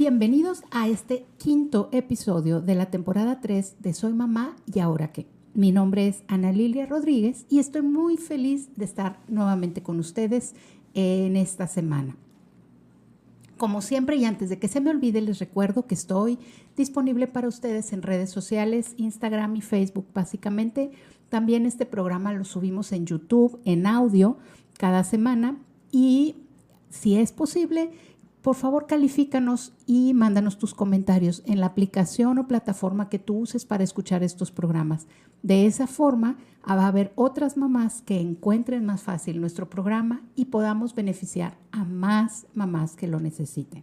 Bienvenidos a este quinto episodio de la temporada 3 de Soy Mamá y Ahora Qué. Mi nombre es Ana Lilia Rodríguez y estoy muy feliz de estar nuevamente con ustedes en esta semana. Como siempre y antes de que se me olvide, les recuerdo que estoy disponible para ustedes en redes sociales, Instagram y Facebook básicamente. También este programa lo subimos en YouTube, en audio, cada semana. Y si es posible, por favor califícanos y mándanos tus comentarios en la aplicación o plataforma que tú uses para escuchar estos programas. De esa forma va a haber otras mamás que encuentren más fácil nuestro programa y podamos beneficiar a más mamás que lo necesiten.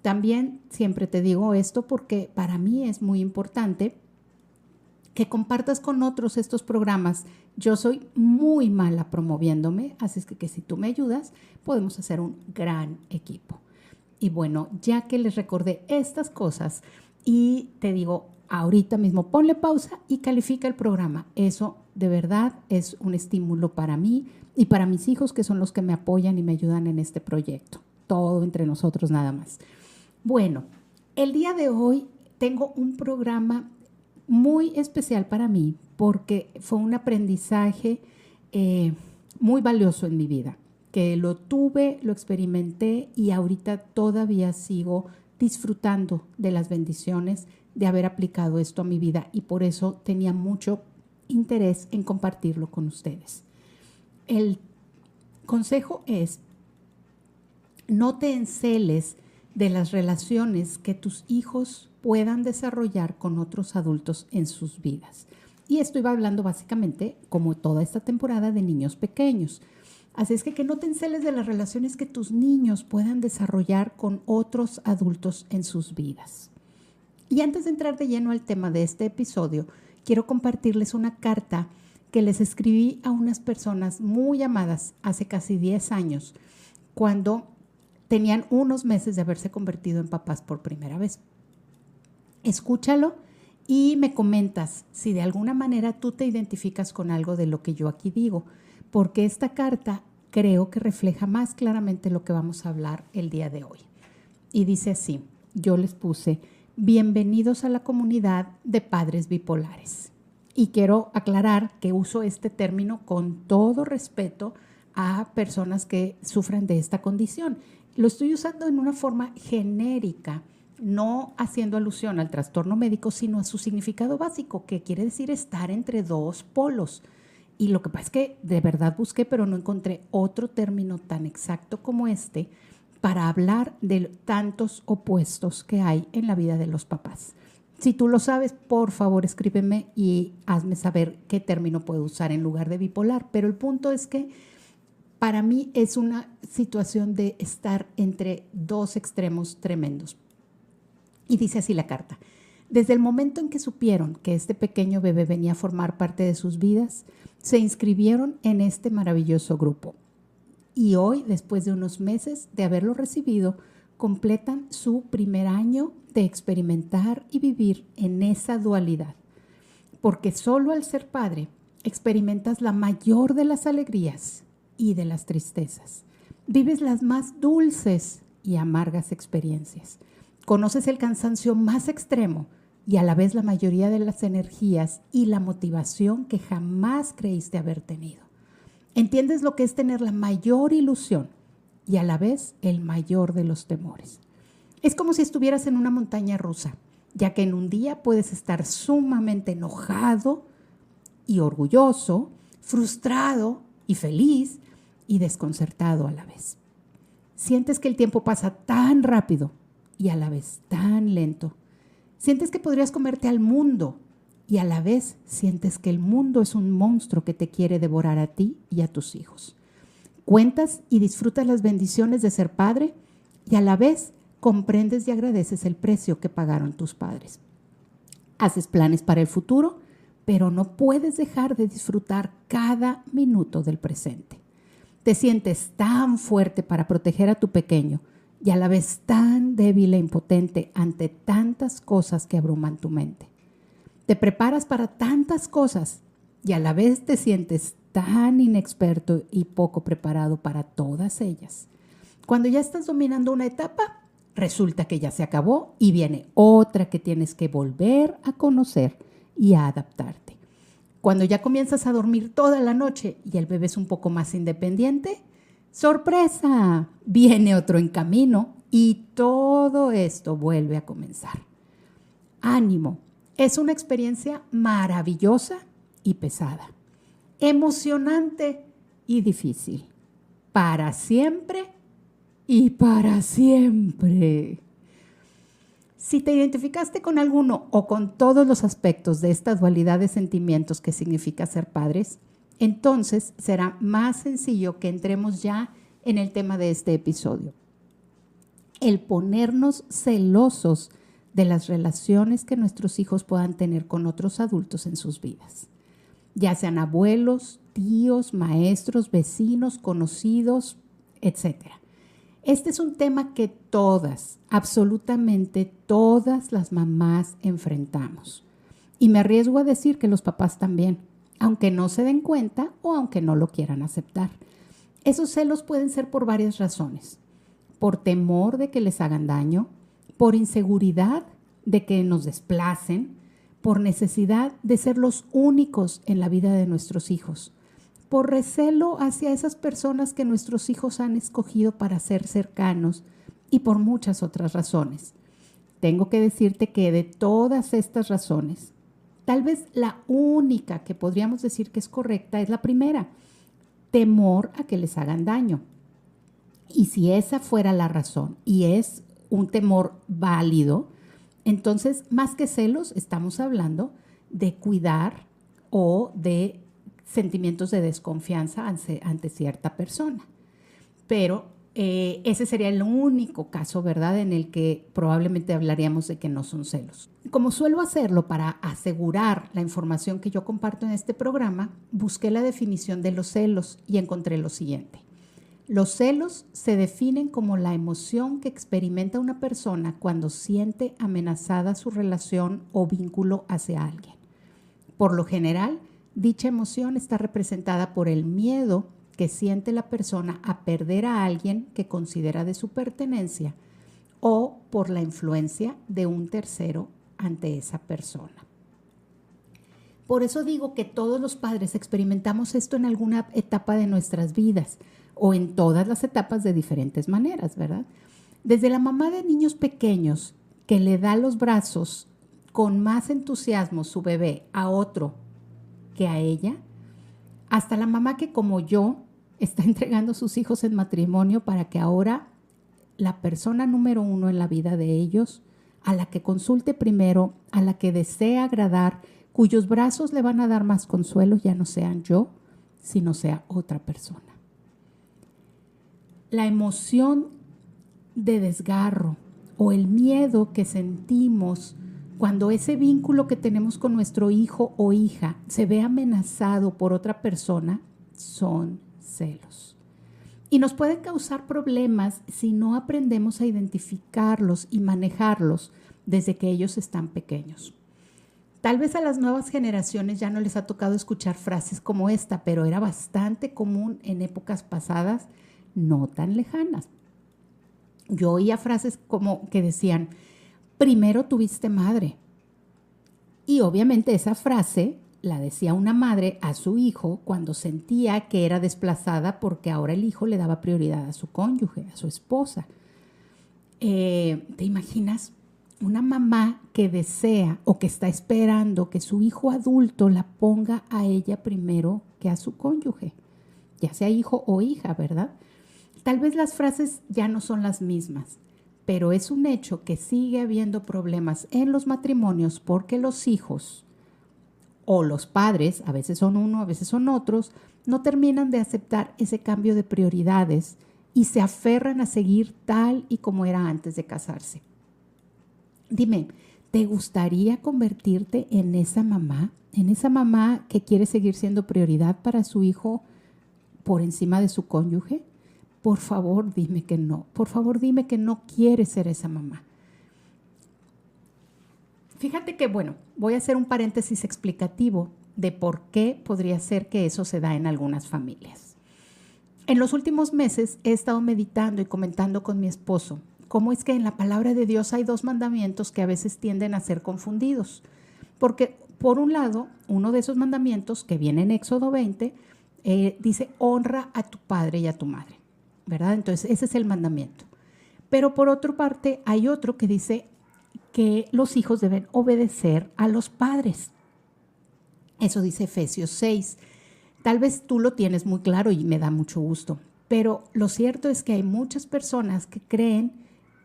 También siempre te digo esto porque para mí es muy importante que compartas con otros estos programas. Yo soy muy mala promoviéndome, así es que si tú me ayudas, podemos hacer un gran equipo. Y bueno, ya que les recordé estas cosas y te digo, ahorita mismo ponle pausa y califica el programa. Eso de verdad es un estímulo para mí y para mis hijos, que son los que me apoyan y me ayudan en este proyecto. Todo entre nosotros nada más. Bueno, el día de hoy tengo un programa muy especial para mí porque fue un aprendizaje muy valioso en mi vida, que lo tuve, lo experimenté y ahorita todavía sigo disfrutando de las bendiciones de haber aplicado esto a mi vida y por eso tenía mucho interés en compartirlo con ustedes. El consejo es: no te enceles de las relaciones que tus hijos puedan desarrollar con otros adultos en sus vidas. Y esto iba hablando básicamente, como toda esta temporada, de niños pequeños. Así es que no te enceles de las relaciones que tus niños puedan desarrollar con otros adultos en sus vidas. Y antes de entrar de lleno al tema de este episodio, quiero compartirles una carta que les escribí a unas personas muy amadas hace casi 10 años, cuando tenían unos meses de haberse convertido en papás por primera vez. Escúchalo y me comentas si de alguna manera tú te identificas con algo de lo que yo aquí digo, porque esta carta creo que refleja más claramente lo que vamos a hablar el día de hoy. Y dice así, yo les puse: bienvenidos a la comunidad de padres bipolares. Y quiero aclarar que uso este término con todo respeto a personas que sufren de esta condición. Lo estoy usando en una forma genérica, no haciendo alusión al trastorno médico, sino a su significado básico, que quiere decir estar entre dos polos. Y lo que pasa es que de verdad busqué, pero no encontré otro término tan exacto como este para hablar de tantos opuestos que hay en la vida de los papás. Si tú lo sabes, por favor escríbeme y hazme saber qué término puedo usar en lugar de bipolar. Pero el punto es que para mí es una situación de estar entre dos extremos tremendos. Y dice así la carta: desde el momento en que supieron que este pequeño bebé venía a formar parte de sus vidas, se inscribieron en este maravilloso grupo. Y hoy, después de unos meses de haberlo recibido, completan su primer año de experimentar y vivir en esa dualidad. Porque solo al ser padre experimentas la mayor de las alegrías y de las tristezas. Vives las más dulces y amargas experiencias. Conoces el cansancio más extremo y a la vez la mayoría de las energías y la motivación que jamás creíste haber tenido. Entiendes lo que es tener la mayor ilusión y a la vez el mayor de los temores. Es como si estuvieras en una montaña rusa, ya que en un día puedes estar sumamente enojado y orgulloso, frustrado y feliz y desconcertado a la vez. Sientes que el tiempo pasa tan rápido y a la vez tan lento. Sientes que podrías comerte al mundo y a la vez sientes que el mundo es un monstruo que te quiere devorar a ti y a tus hijos. Cuentas y disfrutas las bendiciones de ser padre y a la vez comprendes y agradeces el precio que pagaron tus padres. Haces planes para el futuro, pero no puedes dejar de disfrutar cada minuto del presente. Te sientes tan fuerte para proteger a tu pequeño y a la vez tan débil e impotente ante tantas cosas que abruman tu mente. Te preparas para tantas cosas y a la vez te sientes tan inexperto y poco preparado para todas ellas. Cuando ya estás dominando una etapa, resulta que ya se acabó y viene otra que tienes que volver a conocer y a adaptarte. Cuando ya comienzas a dormir toda la noche y el bebé es un poco más independiente, ¡sorpresa! Viene otro en camino y todo esto vuelve a comenzar. Ánimo, es una experiencia maravillosa y pesada, emocionante y difícil, para siempre y para siempre. Si te identificaste con alguno o con todos los aspectos de esta dualidad de sentimientos que significa ser padres, entonces será más sencillo que entremos ya en el tema de este episodio. El ponernos celosos de las relaciones que nuestros hijos puedan tener con otros adultos en sus vidas, ya sean abuelos, tíos, maestros, vecinos, conocidos, etc. Este es un tema que todas, absolutamente todas las mamás enfrentamos. Y me arriesgo a decir que los papás también, aunque no se den cuenta o aunque no lo quieran aceptar. Esos celos pueden ser por varias razones. Por temor de que les hagan daño, por inseguridad de que nos desplacen, por necesidad de ser los únicos en la vida de nuestros hijos, por recelo hacia esas personas que nuestros hijos han escogido para ser cercanos y por muchas otras razones. Tengo que decirte que de todas estas razones, tal vez la única que podríamos decir que es correcta es la primera, temor a que les hagan daño. Y si esa fuera la razón y es un temor válido, entonces más que celos estamos hablando de cuidar o de sentimientos de desconfianza ante cierta persona. Pero ese sería el único caso, ¿verdad?, en el que probablemente hablaríamos de que no son celos. Como suelo hacerlo para asegurar la información que yo comparto en este programa, busqué la definición de los celos y encontré lo siguiente. Los celos se definen como la emoción que experimenta una persona cuando siente amenazada su relación o vínculo hacia alguien. Por lo general, dicha emoción está representada por el miedo que siente la persona a perder a alguien que considera de su pertenencia o por la influencia de un tercero ante esa persona. Por eso digo que todos los padres experimentamos esto en alguna etapa de nuestras vidas o en todas las etapas de diferentes maneras, ¿verdad? Desde la mamá de niños pequeños que le da los brazos con más entusiasmo su bebé a otro que a ella, hasta la mamá que como yo está entregando sus hijos en matrimonio para que ahora la persona número uno en la vida de ellos, a la que consulte primero, a la que desea agradar, cuyos brazos le van a dar más consuelo, ya no sean yo, sino sea otra persona. La emoción de desgarro o el miedo que sentimos cuando ese vínculo que tenemos con nuestro hijo o hija se ve amenazado por otra persona son celos. Y nos pueden causar problemas si no aprendemos a identificarlos y manejarlos desde que ellos están pequeños. Tal vez a las nuevas generaciones ya no les ha tocado escuchar frases como esta, pero era bastante común en épocas pasadas, no tan lejanas. Yo oía frases como que decían, primero tuviste madre. Y obviamente esa frase la decía una madre a su hijo cuando sentía que era desplazada porque ahora el hijo le daba prioridad a su cónyuge, a su esposa. ¿Te imaginas una mamá que desea o que está esperando que su hijo adulto la ponga a ella primero que a su cónyuge? Ya sea hijo o hija, ¿verdad? Tal vez las frases ya no son las mismas, pero es un hecho que sigue habiendo problemas en los matrimonios porque los hijos o los padres, a veces son uno, a veces son otros, no terminan de aceptar ese cambio de prioridades y se aferran a seguir tal y como era antes de casarse. Dime, ¿te gustaría convertirte en esa mamá que quiere seguir siendo prioridad para su hijo por encima de su cónyuge? Por favor, dime que no. Por favor, dime que no quieres ser esa mamá. Fíjate que, voy a hacer un paréntesis explicativo de por qué podría ser que eso se da en algunas familias. En los últimos meses he estado meditando y comentando con mi esposo cómo es que en la palabra de Dios hay dos mandamientos que a veces tienden a ser confundidos. Porque por un lado, uno de esos mandamientos que viene en Éxodo 20, dice honra a tu padre y a tu madre, ¿verdad? Entonces ese es el mandamiento. Pero por otra parte hay otro que dice que los hijos deben obedecer a los padres. Eso dice Efesios 6. Tal vez tú lo tienes muy claro y me da mucho gusto, pero lo cierto es que hay muchas personas que creen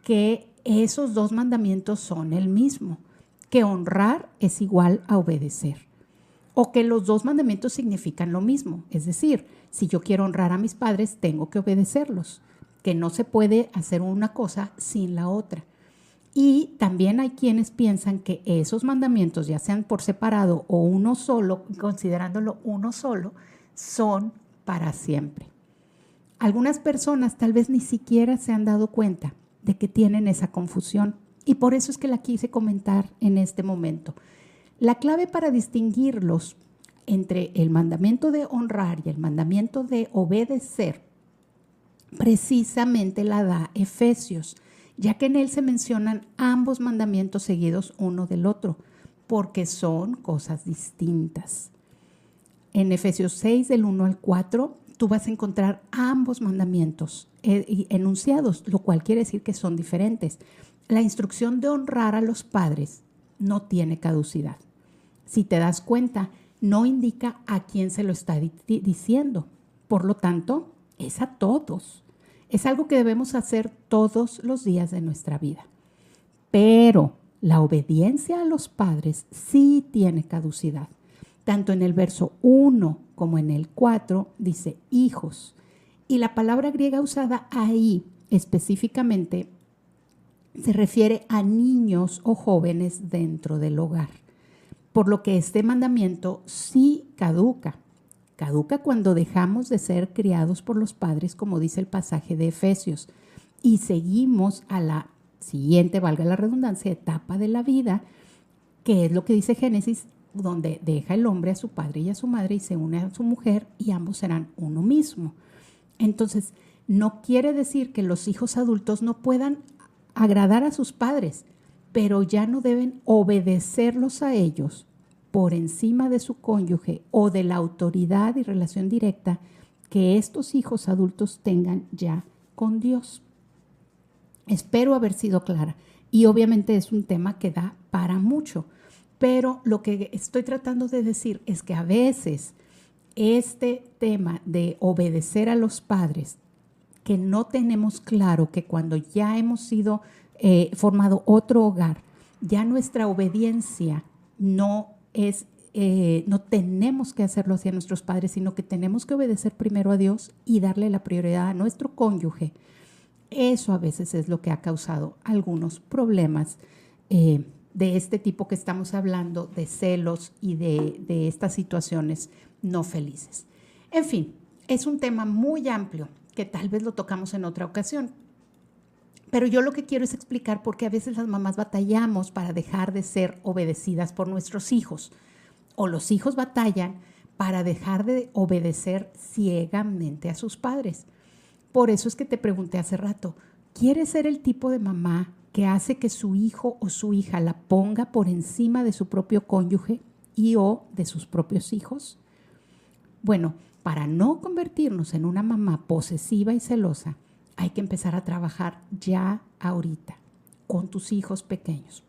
que esos dos mandamientos son el mismo, que honrar es igual a obedecer, o que los dos mandamientos significan lo mismo. Es decir, si yo quiero honrar a mis padres, tengo que obedecerlos, que no se puede hacer una cosa sin la otra. Y también hay quienes piensan que esos mandamientos, ya sean por separado o uno solo, considerándolo uno solo, son para siempre. Algunas personas tal vez ni siquiera se han dado cuenta de que tienen esa confusión y por eso es que la quise comentar en este momento. La clave para distinguirlos entre el mandamiento de honrar y el mandamiento de obedecer precisamente la da Efesios, ya que en él se mencionan ambos mandamientos seguidos uno del otro, porque son cosas distintas. En Efesios 6, del 1 al 4, tú vas a encontrar ambos mandamientos enunciados, lo cual quiere decir que son diferentes. La instrucción de honrar a los padres no tiene caducidad. Si te das cuenta, no indica a quién se lo está diciendo. Por lo tanto, es a todos. Es algo que debemos hacer todos los días de nuestra vida. Pero la obediencia a los padres sí tiene caducidad. Tanto en el verso 1 como en el 4 dice hijos. Y la palabra griega usada ahí específicamente se refiere a niños o jóvenes dentro del hogar. Por lo que este mandamiento sí caduca. Caduca cuando dejamos de ser criados por los padres, como dice el pasaje de Efesios, y seguimos a la siguiente, valga la redundancia, etapa de la vida, que es lo que dice Génesis, donde deja el hombre a su padre y a su madre y se une a su mujer y ambos serán uno mismo. Entonces, no quiere decir que los hijos adultos no puedan agradar a sus padres, pero ya no deben obedecerlos a ellos por encima de su cónyuge o de la autoridad y relación directa que estos hijos adultos tengan ya con Dios. Espero haber sido clara y obviamente es un tema que da para mucho, pero lo que estoy tratando de decir es que a veces este tema de obedecer a los padres, que no tenemos claro que cuando ya hemos sido formado otro hogar, ya nuestra obediencia no tenemos que hacerlo hacia nuestros padres, sino que tenemos que obedecer primero a Dios y darle la prioridad a nuestro cónyuge. Eso a veces es lo que ha causado algunos problemas de este tipo que estamos hablando, de celos y de estas situaciones no felices. En fin, es un tema muy amplio que tal vez lo tocamos en otra ocasión. Pero yo lo que quiero es explicar por qué a veces las mamás batallamos para dejar de ser obedecidas por nuestros hijos, o los hijos batallan para dejar de obedecer ciegamente a sus padres. Por eso es que te pregunté hace rato, ¿quieres ser el tipo de mamá que hace que su hijo o su hija la ponga por encima de su propio cónyuge y o de sus propios hijos? Bueno, para no convertirnos en una mamá posesiva y celosa, hay que empezar a trabajar ya ahorita con tus hijos pequeños.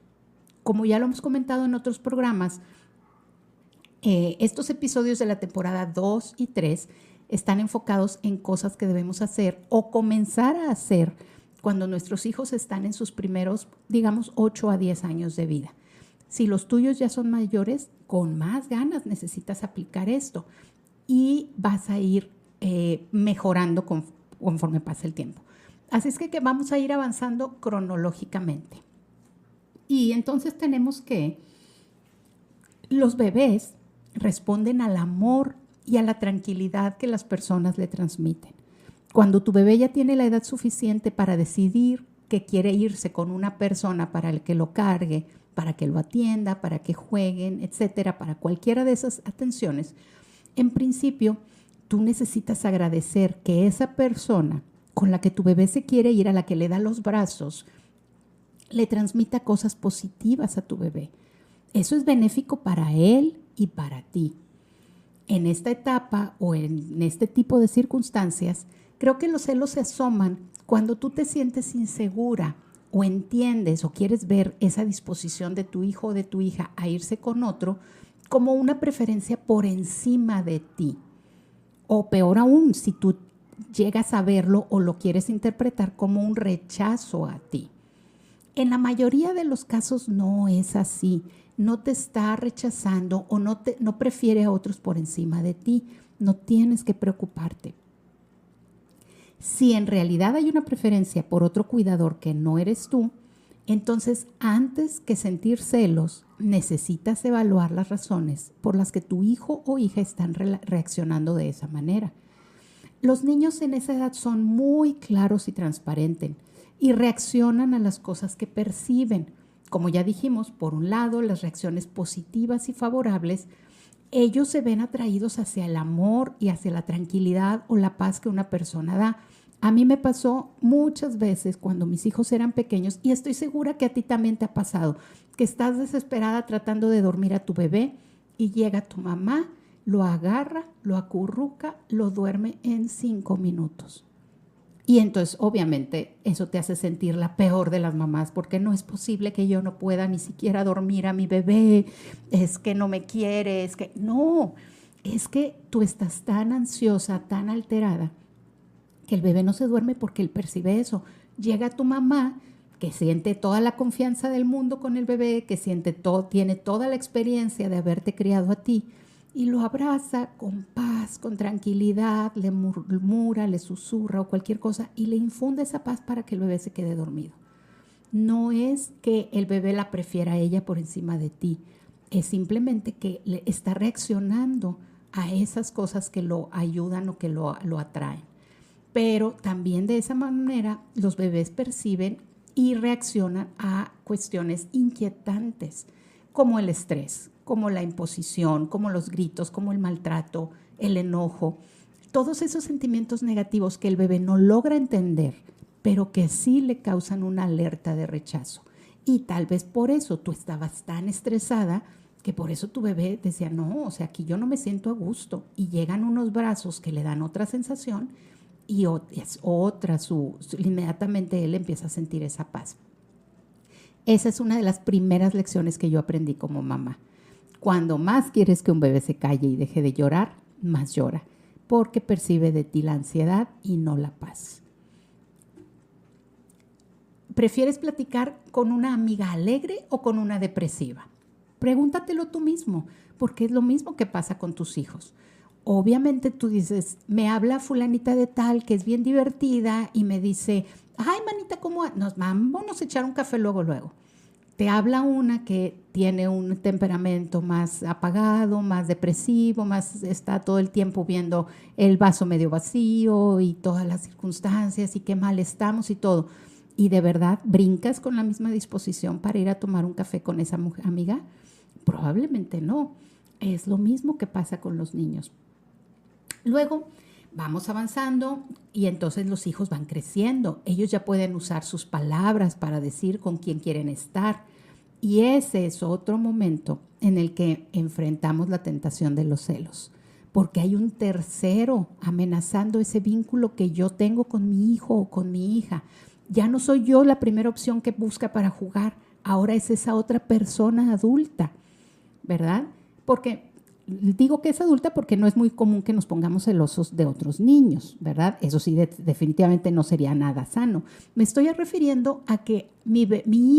Como ya lo hemos comentado en otros programas, estos episodios de la temporada 2 y 3 están enfocados en cosas que debemos hacer o comenzar a hacer cuando nuestros hijos están en sus primeros, digamos, 8 a 10 años de vida. Si los tuyos ya son mayores, con más ganas necesitas aplicar esto y vas a ir mejorando conforme pasa el tiempo. Así es que vamos a ir avanzando cronológicamente. Y entonces tenemos que los bebés responden al amor y a la tranquilidad que las personas le transmiten. Cuando tu bebé ya tiene la edad suficiente para decidir que quiere irse con una persona para el que lo cargue, para que lo atienda, para que jueguen, etcétera, para cualquiera de esas atenciones, en principio tú necesitas agradecer que esa persona con la que tu bebé se quiere ir, a la que le da los brazos, le transmita cosas positivas a tu bebé. Eso es benéfico para él y para ti. En esta etapa o en este tipo de circunstancias, creo que los celos se asoman cuando tú te sientes insegura o entiendes o quieres ver esa disposición de tu hijo o de tu hija a irse con otro como una preferencia por encima de ti. O peor aún, si tú llegas a verlo o lo quieres interpretar como un rechazo a ti. En la mayoría de los casos no es así. No te está rechazando o no prefiere a otros por encima de ti. No tienes que preocuparte. Si en realidad hay una preferencia por otro cuidador que no eres tú, entonces antes que sentir celos, necesitas evaluar las razones por las que tu hijo o hija están reaccionando de esa manera. Los niños en esa edad son muy claros y transparentes y reaccionan a las cosas que perciben. Como ya dijimos, por un lado, las reacciones positivas y favorables, ellos se ven atraídos hacia el amor y hacia la tranquilidad o la paz que una persona da. A mí me pasó muchas veces cuando mis hijos eran pequeños, y estoy segura que a ti también te ha pasado, que estás desesperada tratando de dormir a tu bebé y llega tu mamá, lo agarra, lo acurruca, lo duerme en 5 minutos. Y entonces, obviamente, eso te hace sentir la peor de las mamás, porque no es posible que yo no pueda ni siquiera dormir a mi bebé, es que no me quiere, es que no, es que tú estás tan ansiosa, tan alterada, que el bebé no se duerme porque él percibe eso. Llega tu mamá, que siente toda la confianza del mundo con el bebé, que tiene toda la experiencia de haberte criado a ti, y lo abraza con paz, con tranquilidad, le murmura, le susurra o cualquier cosa y le infunde esa paz para que el bebé se quede dormido. No es que el bebé la prefiera a ella por encima de ti, es simplemente que le está reaccionando a esas cosas que lo ayudan o que lo atraen. Pero también de esa manera los bebés perciben y reaccionan a cuestiones inquietantes, como el estrés, como la imposición, como los gritos, como el maltrato, el enojo, todos esos sentimientos negativos que el bebé no logra entender, pero que sí le causan una alerta de rechazo. Y tal vez por eso tú estabas tan estresada que por eso tu bebé decía, no, o sea, aquí yo no me siento a gusto. Y llegan unos brazos que le dan otra sensación y es otra, inmediatamente él empieza a sentir esa paz. Esa es una de las primeras lecciones que yo aprendí como mamá. Cuando más quieres que un bebé se calle y deje de llorar, más llora, porque percibe de ti la ansiedad y no la paz. ¿Prefieres platicar con una amiga alegre o con una depresiva? Pregúntatelo tú mismo, porque es lo mismo que pasa con tus hijos. Obviamente tú dices, me habla fulanita de tal que es bien divertida y me dice, ay, manita, ¿cómo? Nos vamos a echar un café luego. Te habla una que tiene un temperamento más apagado, más depresivo, más está todo el tiempo viendo el vaso medio vacío y todas las circunstancias y qué mal estamos y todo. ¿Y de verdad brincas con la misma disposición para ir a tomar un café con esa amiga? Probablemente no. Es lo mismo que pasa con los niños. Luego vamos avanzando y entonces los hijos van creciendo. Ellos ya pueden usar sus palabras para decir con quién quieren estar. Y ese es otro momento en el que enfrentamos la tentación de los celos, porque hay un tercero amenazando ese vínculo que yo tengo con mi hijo o con mi hija. Ya no soy yo la primera opción que busca para jugar, ahora es esa otra persona adulta, ¿verdad? Porque digo que es adulta porque no es muy común que nos pongamos celosos de otros niños, ¿verdad? Eso sí, definitivamente no sería nada sano. Me estoy refiriendo a que mi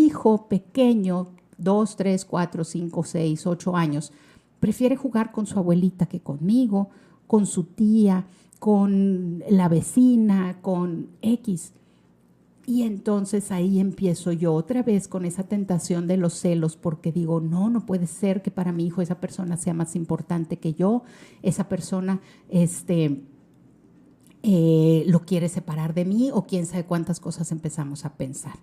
hijo pequeño, 2, 3, 4, 5, 6, 8 años, prefiere jugar con su abuelita que conmigo, con su tía, con la vecina, con X. Y entonces ahí empiezo yo otra vez con esa tentación de los celos, porque digo, no puede ser que para mi hijo esa persona sea más importante que yo, esa persona lo quiere separar de mí o quién sabe cuántas cosas empezamos a pensar.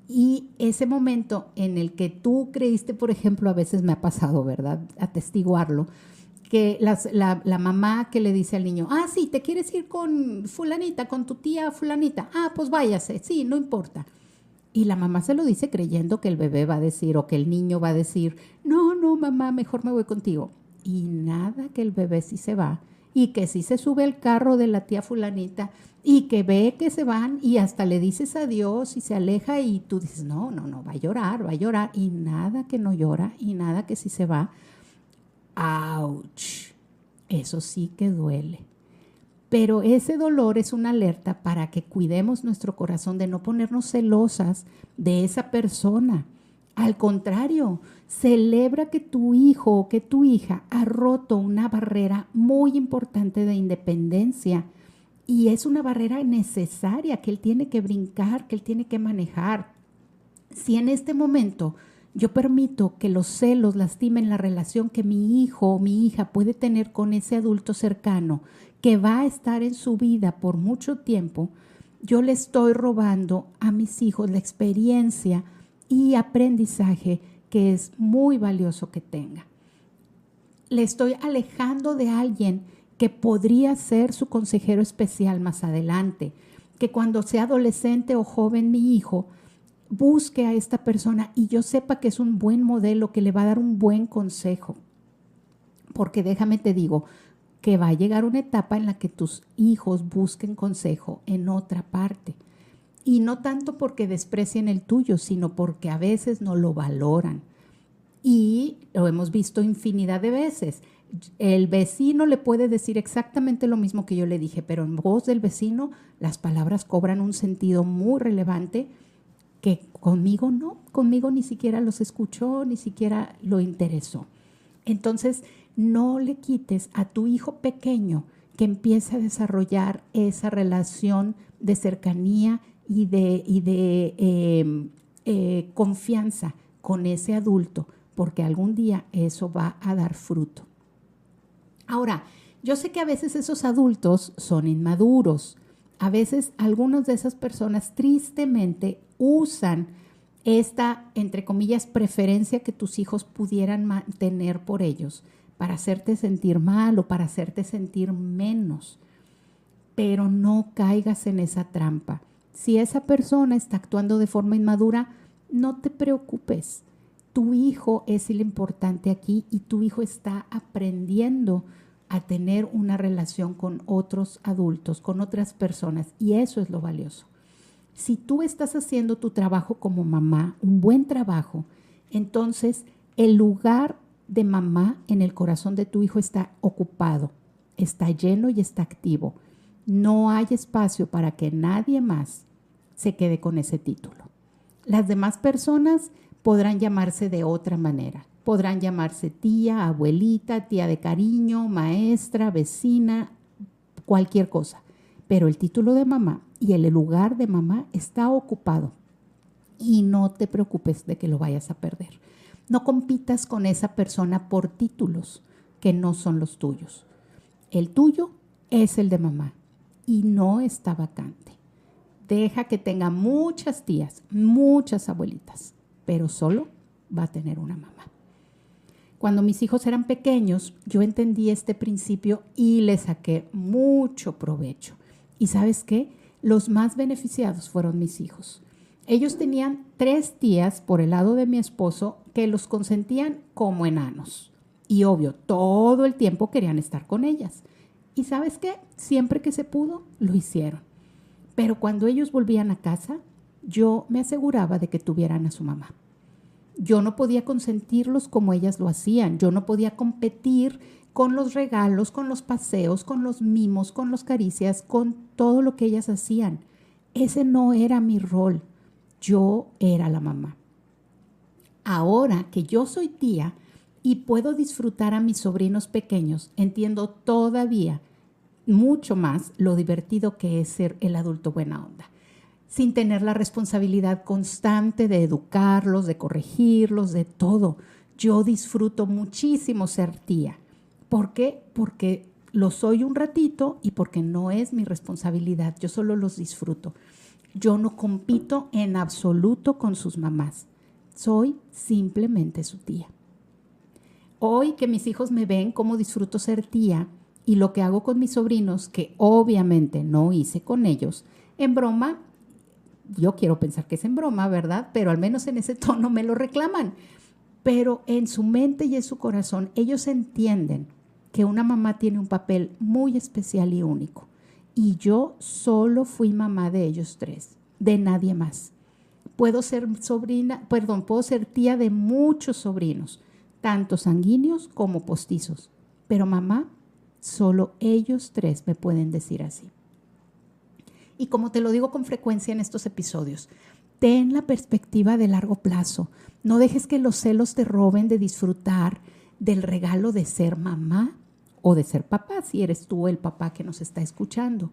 Y ese momento en el que tú creíste, por ejemplo, a veces me ha pasado, ¿verdad?, atestiguarlo, que la mamá que le dice al niño, sí, ¿te quieres ir con fulanita, con tu tía fulanita? Pues váyase, sí, no importa. Y la mamá se lo dice creyendo que el bebé va a decir o que el niño va a decir, no, no, mamá, mejor me voy contigo. Y nada, que el bebé sí se va y que sí se sube al carro de la tía fulanita y que ve que se van y hasta le dices adiós y se aleja y tú dices, no, no, no, va a llorar y nada que no llora y nada que sí se va. ¡Auch! Eso sí que duele. Pero ese dolor es una alerta para que cuidemos nuestro corazón de no ponernos celosas de esa persona. Al contrario, celebra que tu hijo o que tu hija ha roto una barrera muy importante de independencia y es una barrera necesaria que él tiene que brincar, que él tiene que manejar. Si en este momento yo permito que los celos lastimen la relación que mi hijo o mi hija puede tener con ese adulto cercano que va a estar en su vida por mucho tiempo, yo le estoy robando a mis hijos la experiencia y aprendizaje que es muy valioso que tenga. Le estoy alejando de alguien que podría ser su consejero especial más adelante, que cuando sea adolescente o joven mi hijo, busque a esta persona y yo sepa que es un buen modelo, que le va a dar un buen consejo. Porque déjame te digo que va a llegar una etapa en la que tus hijos busquen consejo en otra parte. Y no tanto porque desprecien el tuyo, sino porque a veces no lo valoran. Y lo hemos visto infinidad de veces. El vecino le puede decir exactamente lo mismo que yo le dije, pero en voz del vecino las palabras cobran un sentido muy relevante que conmigo no, conmigo ni siquiera los escuchó, ni siquiera lo interesó. Entonces, no le quites a tu hijo pequeño que empiece a desarrollar esa relación de cercanía y de confianza con ese adulto, porque algún día eso va a dar fruto. Ahora, yo sé que a veces esos adultos son inmaduros. A veces algunas de esas personas tristemente usan esta, entre comillas, preferencia que tus hijos pudieran tener por ellos para hacerte sentir mal o para hacerte sentir menos. Pero no caigas en esa trampa. Si esa persona está actuando de forma inmadura, no te preocupes. Tu hijo es el importante aquí y tu hijo está aprendiendo a tener una relación con otros adultos, con otras personas, y eso es lo valioso. Si tú estás haciendo tu trabajo como mamá, un buen trabajo, entonces el lugar de mamá en el corazón de tu hijo está ocupado, está lleno y está activo. No hay espacio para que nadie más se quede con ese título. Las demás personas podrán llamarse de otra manera. Podrán llamarse tía, abuelita, tía de cariño, maestra, vecina, cualquier cosa. Pero el título de mamá y el lugar de mamá está ocupado. Y no te preocupes de que lo vayas a perder. No compitas con esa persona por títulos que no son los tuyos. El tuyo es el de mamá y no está vacante. Deja que tenga muchas tías, muchas abuelitas, pero solo va a tener una mamá. Cuando mis hijos eran pequeños, yo entendí este principio y le saqué mucho provecho. ¿Y sabes qué? Los más beneficiados fueron mis hijos. Ellos tenían 3 tías por el lado de mi esposo que los consentían como enanos. Y obvio, todo el tiempo querían estar con ellas. ¿Y sabes qué? Siempre que se pudo, lo hicieron. Pero cuando ellos volvían a casa, yo me aseguraba de que tuvieran a su mamá. Yo no podía consentirlos como ellas lo hacían. Yo no podía competir con los regalos, con los paseos, con los mimos, con las caricias, con todo lo que ellas hacían. Ese no era mi rol. Yo era la mamá. Ahora que yo soy tía y puedo disfrutar a mis sobrinos pequeños, entiendo todavía mucho más lo divertido que es ser el adulto buena onda, sin tener la responsabilidad constante de educarlos, de corregirlos, de todo. Yo disfruto muchísimo ser tía. ¿Por qué? Porque lo soy un ratito y porque no es mi responsabilidad. Yo solo los disfruto. Yo no compito en absoluto con sus mamás. Soy simplemente su tía. Hoy que mis hijos me ven cómo disfruto ser tía y lo que hago con mis sobrinos, que obviamente no hice con ellos, en broma, yo quiero pensar que es en broma, ¿verdad? Pero al menos en ese tono me lo reclaman. Pero en su mente y en su corazón, ellos entienden que una mamá tiene un papel muy especial y único. Y yo solo fui mamá de ellos tres, de nadie más. Puedo ser puedo ser tía de muchos sobrinos, tanto sanguíneos como postizos. Pero mamá, solo ellos tres me pueden decir así. Y como te lo digo con frecuencia en estos episodios, ten la perspectiva de largo plazo. No dejes que los celos te roben de disfrutar del regalo de ser mamá o de ser papá, si eres tú el papá que nos está escuchando.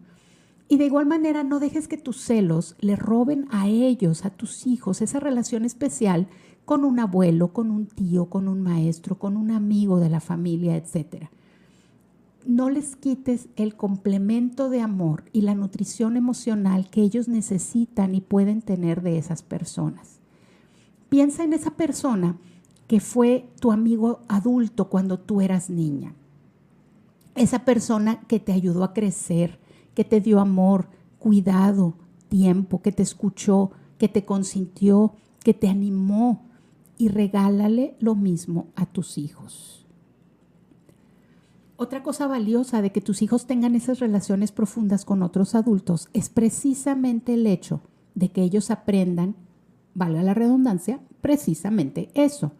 Y de igual manera, no dejes que tus celos le roben a ellos, a tus hijos, esa relación especial con un abuelo, con un tío, con un maestro, con un amigo de la familia, etc. No les quites el complemento de amor y la nutrición emocional que ellos necesitan y pueden tener de esas personas. Piensa en esa persona que fue tu amigo adulto cuando tú eras niña. Esa persona que te ayudó a crecer, que te dio amor, cuidado, tiempo, que te escuchó, que te consintió, que te animó, y regálale lo mismo a tus hijos. Otra cosa valiosa de que tus hijos tengan esas relaciones profundas con otros adultos es precisamente el hecho de que ellos aprendan, valga la redundancia, precisamente eso,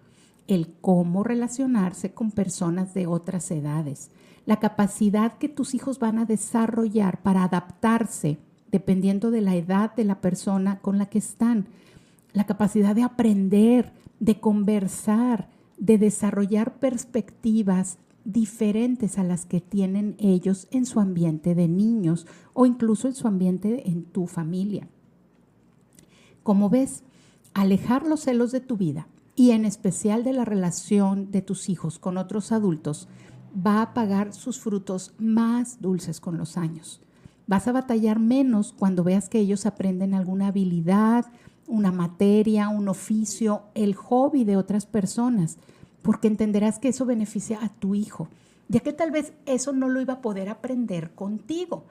el cómo relacionarse con personas de otras edades, la capacidad que tus hijos van a desarrollar para adaptarse dependiendo de la edad de la persona con la que están, la capacidad de aprender, de conversar, de desarrollar perspectivas diferentes a las que tienen ellos en su ambiente de niños o incluso en su ambiente en tu familia. Como ves, alejar los celos de tu vida y en especial de la relación de tus hijos con otros adultos va a pagar sus frutos más dulces con los años. Vas a batallar menos cuando veas que ellos aprenden alguna habilidad, una materia, un oficio, el hobby de otras personas, porque entenderás que eso beneficia a tu hijo, ya que tal vez eso no lo iba a poder aprender contigo.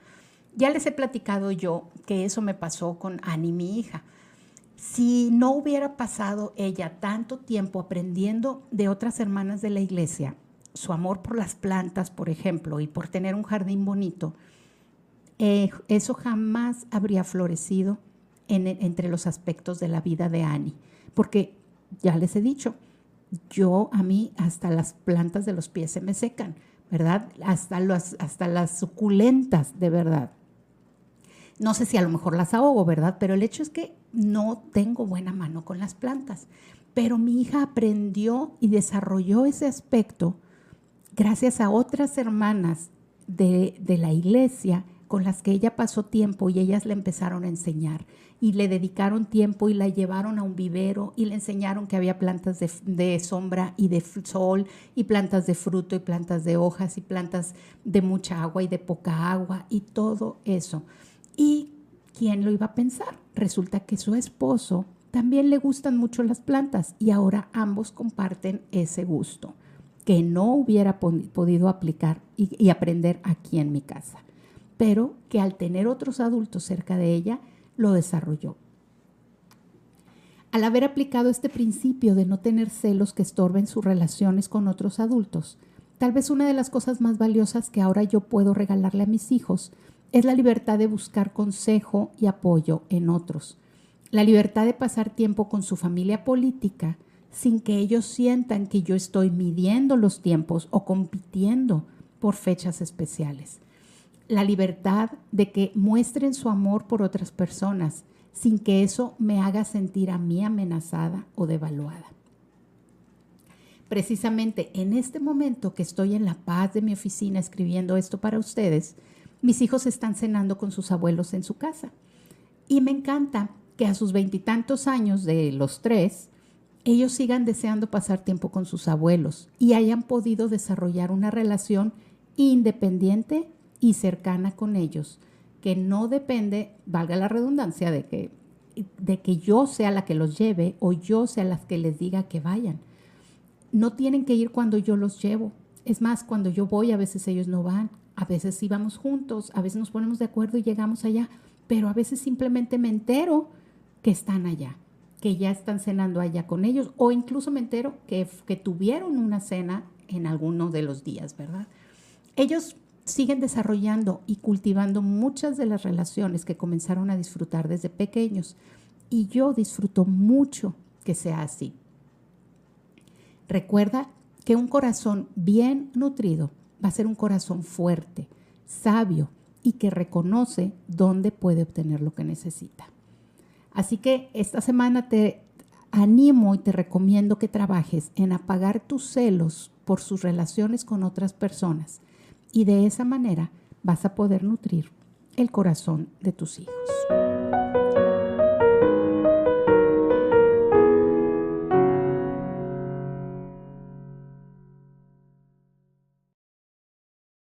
Ya les he platicado yo que eso me pasó con Annie, mi hija. Si no hubiera pasado ella tanto tiempo aprendiendo de otras hermanas de la iglesia, su amor por las plantas, por ejemplo, y por tener un jardín bonito, eso jamás habría florecido entre los aspectos de la vida de Annie, porque ya les he dicho, a mí hasta las plantas de los pies se me secan, ¿verdad? Hasta las suculentas, de verdad. No sé si a lo mejor las ahogo, ¿verdad? Pero el hecho es que no tengo buena mano con las plantas. Pero mi hija aprendió y desarrolló ese aspecto gracias a otras hermanas de la iglesia con las que ella pasó tiempo y ellas le empezaron a enseñar y le dedicaron tiempo y la llevaron a un vivero y le enseñaron que había plantas de sombra y de sol y plantas de fruto y plantas de hojas y plantas de mucha agua y de poca agua y todo eso. ¿Y quién lo iba a pensar? Resulta que su esposo también le gustan mucho las plantas y ahora ambos comparten ese gusto que no hubiera podido aplicar y aprender aquí en mi casa, pero que al tener otros adultos cerca de ella, lo desarrolló. Al haber aplicado este principio de no tener celos que estorben sus relaciones con otros adultos, tal vez una de las cosas más valiosas que ahora yo puedo regalarle a mis hijos es la libertad de buscar consejo y apoyo en otros, la libertad de pasar tiempo con su familia política sin que ellos sientan que yo estoy midiendo los tiempos o compitiendo por fechas especiales. La libertad de que muestren su amor por otras personas sin que eso me haga sentir a mí amenazada o devaluada. Precisamente en este momento que estoy en la paz de mi oficina escribiendo esto para ustedes, mis hijos están cenando con sus abuelos en su casa. Y me encanta que a sus 20 y tantos años de los tres, ellos sigan deseando pasar tiempo con sus abuelos y hayan podido desarrollar una relación independiente y cercana con ellos, que no depende, valga la redundancia, de que yo sea la que los lleve o yo sea la que les diga que vayan. no tienen que ir cuando yo los llevo. Es más, cuando yo voy, a veces ellos no van. A veces sí vamos juntos, a veces nos ponemos de acuerdo y llegamos allá. Pero a veces simplemente me entero que están allá, que ya están cenando allá con ellos. O incluso me entero que tuvieron una cena en alguno de los días, ¿verdad? Ellos siguen desarrollando y cultivando muchas de las relaciones que comenzaron a disfrutar desde pequeños. Y yo disfruto mucho que sea así. Recuerda que un corazón bien nutrido va a ser un corazón fuerte, sabio y que reconoce dónde puede obtener lo que necesita. Así que esta semana te animo y te recomiendo que trabajes en apagar tus celos por sus relaciones con otras personas y de esa manera vas a poder nutrir el corazón de tus hijos.